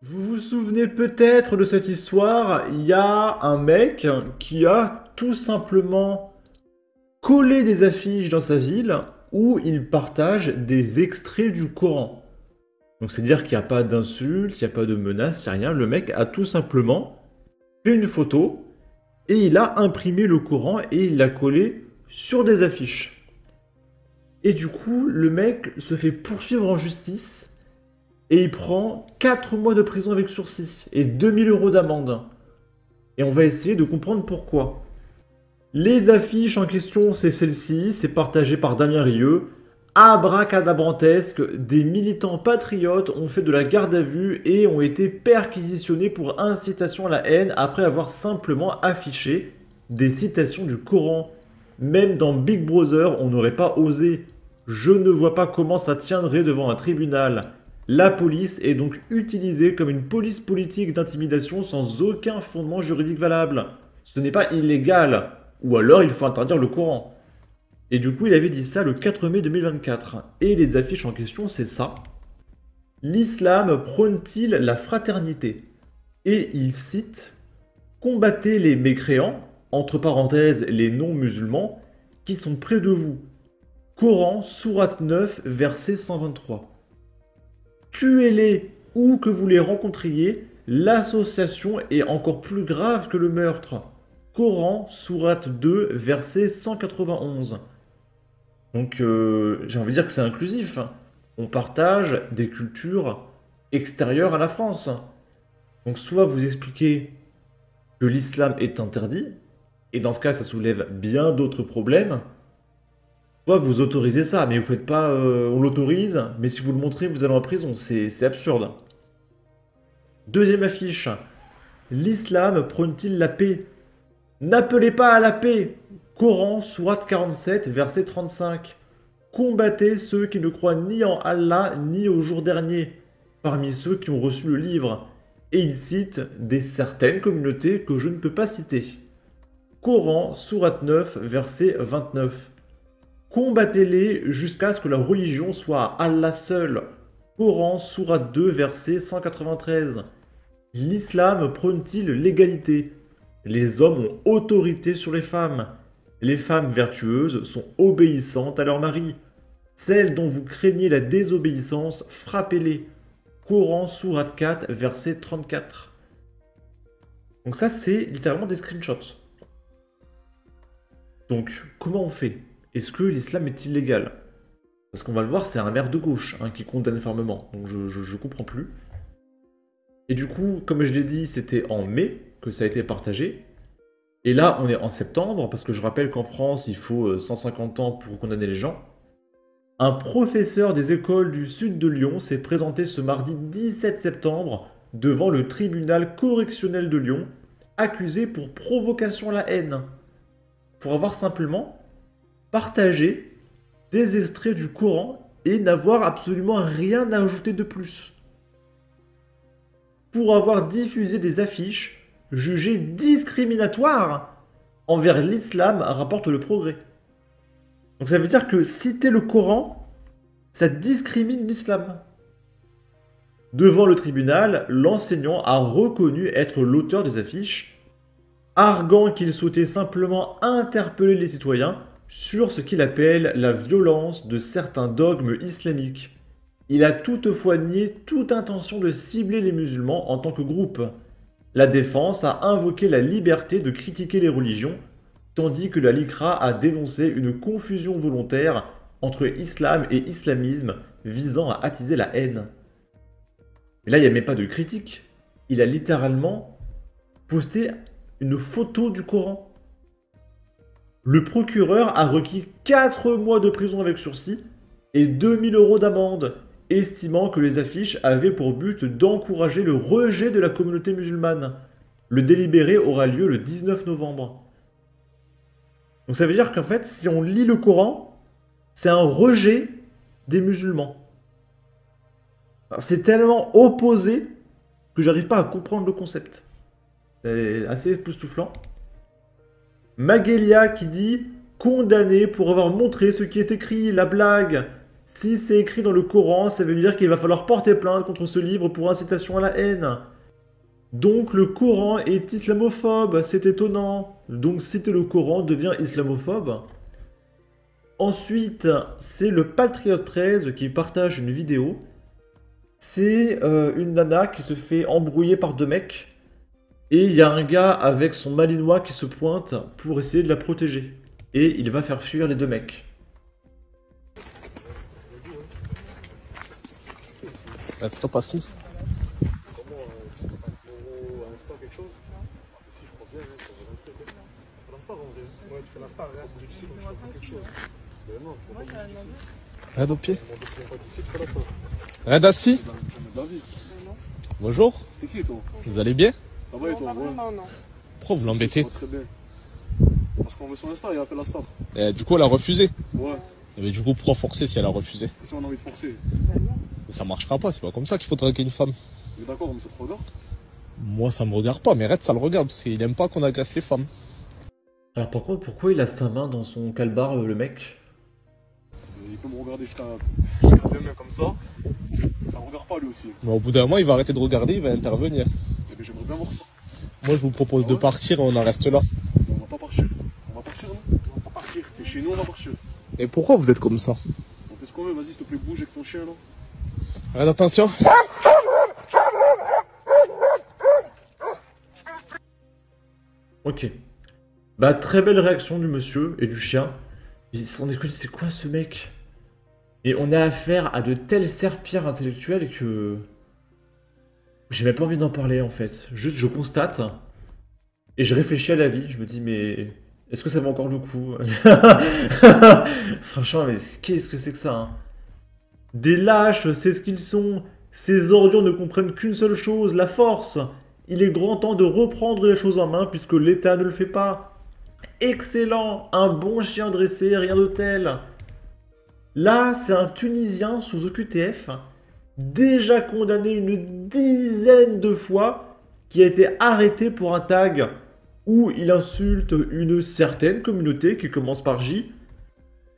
Vous vous souvenez peut-être de cette histoire, il y a un mec qui a tout simplement collé des affiches dans sa ville où il partage des extraits du Coran. Donc c'est dire qu'il n'y a pas d'insultes, il n'y a pas de menaces, il n'y a rien. Le mec a tout simplement fait une photo et il a imprimé le Coran et il l'a collé sur des affiches. Et du coup, le mec se fait poursuivre en justice et il prend 4 mois de prison avec sursis et 2 000 € d'amende. Et on va essayer de comprendre pourquoi. Les affiches en question, c'est celle-ci, c'est partagé par Damien Rieu. Abracadabrantesque, des militants patriotes ont fait de la garde à vue et ont été perquisitionnés pour incitation à la haine après avoir simplement affiché des citations du Coran. Même dans Big Brother, on n'aurait pas osé. Je ne vois pas comment ça tiendrait devant un tribunal. La police est donc utilisée comme une police politique d'intimidation sans aucun fondement juridique valable. Ce n'est pas illégal, ou alors il faut interdire le Coran. Et du coup, il avait dit ça le 4 mai 2024. Et les affiches en question, c'est ça. L'islam prône-t-il la fraternité? Et il cite: combattez les mécréants, entre parenthèses les non-musulmans, qui sont près de vous. Coran, sourate 9, verset 123. Tuez-les où que vous les rencontriez, l'association est encore plus grave que le meurtre. Coran, sourate 2, verset 191. Donc j'ai envie de dire que c'est inclusif. On partage des cultures extérieures à la France. Donc soit vous expliquez que l'islam est interdit, et dans ce cas ça soulève bien d'autres problèmes, soit vous autorisez ça, mais vous faites pas on l'autorise, mais si vous le montrez vous allez en prison, c'est absurde. Deuxième affiche, l'islam prône-t-il la paix? N'appelez pas à la paix. Coran, sourate 47, verset 35. Combattez ceux qui ne croient ni en Allah ni au jour dernier, parmi ceux qui ont reçu le livre. Et il cite des certaines communautés que je ne peux pas citer. Coran, sourate 9, verset 29. Combattez-les jusqu'à ce que la religion soit à Allah seul. Coran, sourate 2, verset 193. L'islam prône-t-il l'égalité? Les hommes ont autorité sur les femmes. Les femmes vertueuses sont obéissantes à leur mari. Celles dont vous craignez la désobéissance, frappez-les. Coran, sourate 4, verset 34. Donc ça, c'est littéralement des screenshots. Donc, comment on fait? Est-ce que l'islam est illégal? Parce qu'on va le voir, c'est un maire de gauche qui condamne fermement. Donc je comprends plus. Et du coup, comme je l'ai dit, c'était en mai que ça a été partagé. Et là, on est en septembre, parce que je rappelle qu'en France, il faut 150 ans pour condamner les gens. Un professeur des écoles du sud de Lyon s'est présenté ce mardi 17 septembre devant le tribunal correctionnel de Lyon, accusé pour provocation à la haine, pour avoir simplement partagé des extraits du Coran et n'avoir absolument rien à ajouter de plus. Pour avoir diffusé des affiches jugées discriminatoires envers l'islam, rapporte le Progrès. Donc ça veut dire que citer le Coran, ça discrimine l'islam. Devant le tribunal, l'enseignant a reconnu être l'auteur des affiches, arguant qu'il souhaitait simplement interpeller les citoyens sur ce qu'il appelle la violence de certains dogmes islamiques. Il a toutefois nié toute intention de cibler les musulmans en tant que groupe. La défense a invoqué la liberté de critiquer les religions, tandis que la LICRA a dénoncé une confusion volontaire entre islam et islamisme visant à attiser la haine. Mais là, il n'y a même pas de critique. Il a littéralement posté une photo du Coran. Le procureur a requis 4 mois de prison avec sursis et 2 000 € d'amende, estimant que les affiches avaient pour but d'encourager le rejet de la communauté musulmane. Le délibéré aura lieu le 19 novembre. Donc ça veut dire qu'en fait, si on lit le Coran, c'est un rejet des musulmans. C'est tellement opposé que j'arrive pas à comprendre le concept. C'est assez époustouflant. Maguelia qui dit condamné pour avoir montré ce qui est écrit, la blague. Si c'est écrit dans le Coran, ça veut dire qu'il va falloir porter plainte contre ce livre pour incitation à la haine. Donc le Coran est islamophobe, c'est étonnant. Donc citer le Coran devient islamophobe. Ensuite, c'est le Patriote 13 qui partage une vidéo. C'est une nana qui se fait embrouiller par deux mecs. Et il y a un gars avec son malinois qui se pointe pour essayer de la protéger. Et il va faire fuir les deux mecs. Stop assis. Raid au pied. Raid assis. Bonjour. C'est qui toi? Vous allez bien? Ça va et toi? Ouais. Pourquoi vous l'embêtez? Très bien. Parce qu'on veut son Insta, il a fait la star. Du coup, elle a refusé. Ouais. Mais du coup, pourquoi forcer si elle a refusé? Et si on a envie de forcer? Mais ça marchera pas, c'est pas comme ça qu'il faut draguer une femme. Mais d'accord, mais ça te regarde? Moi, ça me regarde pas, mais Red, ça le regarde, parce qu'il aime pas qu'on agresse les femmes. Alors par contre, pourquoi il a sa main dans son calbar, le mec? Il peut me regarder jusqu'à 2 mains comme ça. Ça me regarde pas lui aussi. Mais au bout d'un moment, il va arrêter de regarder, il va intervenir. Et bien j'aimerais bien voir ça. Moi, je vous propose de partir et on en reste là. On va pas partir. On va partir, non? On va pas partir. C'est chez nous, on va partir. Et pourquoi vous êtes comme ça? On fait ce qu'on veut, vas-y, s'il te plaît, bouge avec ton chien là. Red, attention. Ok. Bah très belle réaction du monsieur et du chien. Ils se sont déconné, c'est quoi ce mec? Et on a affaire à de telles serpillères intellectuelles que... J'ai même pas envie d'en parler en fait. Juste je constate et je réfléchis à la vie. Je me dis mais... Est-ce que ça vaut encore le coup? Franchement, mais qu'est-ce que c'est que ça, hein? Des lâches, c'est ce qu'ils sont. Ces ordures ne comprennent qu'une seule chose, la force. Il est grand temps de reprendre les choses en main puisque l'État ne le fait pas. Excellent, un bon chien dressé, rien de tel. Là, c'est un Tunisien sous OQTF, déjà condamné une dizaine de fois, qui a été arrêté pour un tag où il insulte une certaine communauté qui commence par J.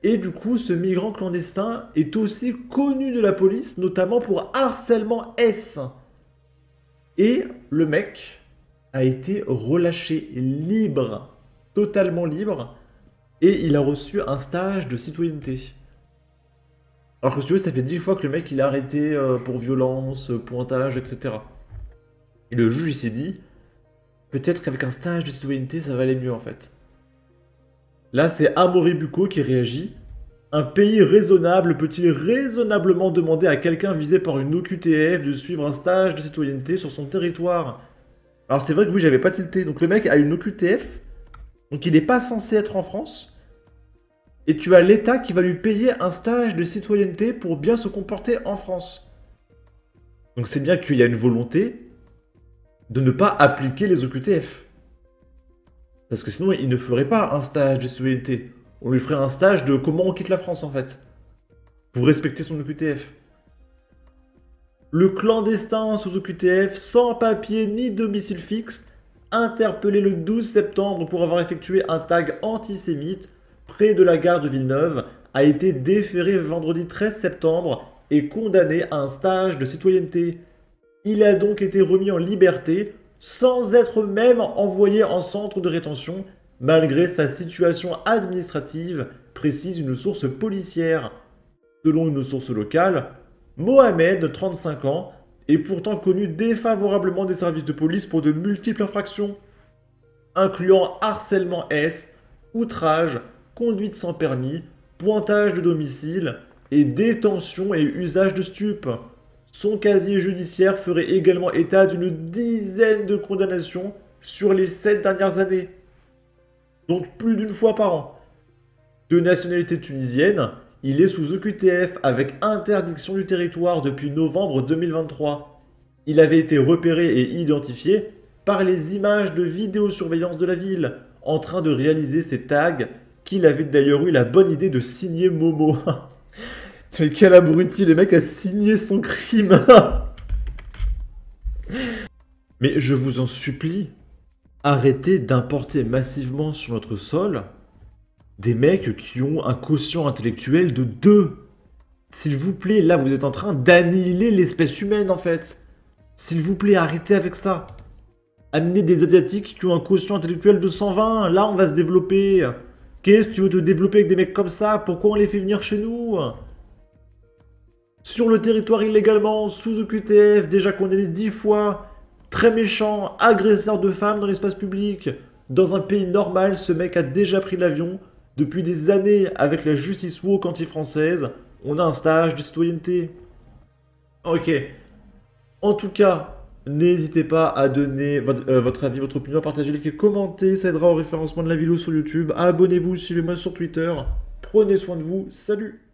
Et du coup, ce migrant clandestin est aussi connu de la police, notamment pour harcèlement S. Et le mec a été relâché libre, totalement libre, et il a reçu un stage de citoyenneté. Alors que si tu veux, ça fait 10 fois que le mec il est arrêté pour violence, pointage, etc. Et le juge il s'est dit, peut-être qu'avec un stage de citoyenneté ça va aller mieux en fait. Là, c'est Amaury Bucco qui réagit. Un pays raisonnable peut-il raisonnablement demander à quelqu'un visé par une OQTF de suivre un stage de citoyenneté sur son territoire? Alors c'est vrai que oui, j'avais pas tilté. Donc le mec a une OQTF, donc il n'est pas censé être en France. Et tu as l'État qui va lui payer un stage de citoyenneté pour bien se comporter en France. Donc c'est bien qu'il y a une volonté de ne pas appliquer les OQTF. Parce que sinon, il ne ferait pas un stage de citoyenneté. On lui ferait un stage de comment on quitte la France, en fait. Pour respecter son OQTF. Le clandestin sous OQTF, sans papier ni domicile fixe, interpellé le 12 septembre pour avoir effectué un tag antisémite près de la gare de Villeneuve, a été déféré vendredi 13 septembre et condamné à un stage de citoyenneté. Il a donc été remis en liberté sans être même envoyé en centre de rétention, malgré sa situation administrative, précise une source policière. Selon une source locale, Mohamed, 35 ans, est pourtant connu défavorablement des services de police pour de multiples infractions, incluant harcèlement S, outrage, conduite sans permis, pointage de domicile et détention et usage de stupes. Son casier judiciaire ferait également état d'une dizaine de condamnations sur les 7 dernières années. Donc plus d'une fois par an. De nationalité tunisienne, il est sous OQTF avec interdiction du territoire depuis novembre 2023. Il avait été repéré et identifié par les images de vidéosurveillance de la ville, en train de réaliser ses tags, qu'il avait d'ailleurs eu la bonne idée de signer Momo. Mais quel abruti, le mec a signé son crime. Mais je vous en supplie, arrêtez d'importer massivement sur notre sol des mecs qui ont un quotient intellectuel de 2. S'il vous plaît, là, vous êtes en train d'annihiler l'espèce humaine, en fait. S'il vous plaît, arrêtez avec ça. Amener des Asiatiques qui ont un quotient intellectuel de 120, là, on va se développer. Qu'est-ce que tu veux te développer avec des mecs comme ça? Pourquoi on les fait venir chez nous? Sur le territoire illégalement, sous OQTF, déjà condamné 10 fois, très méchant, agresseur de femmes dans l'espace public. Dans un pays normal, ce mec a déjà pris l'avion. Depuis des années, avec la justice woke anti-française, on a un stage de citoyenneté. Ok. En tout cas, n'hésitez pas à donner votre avis, votre opinion, partagez, likez, commentez, ça aidera au référencement de la vidéo sur YouTube. Abonnez-vous, suivez-moi sur Twitter. Prenez soin de vous, salut!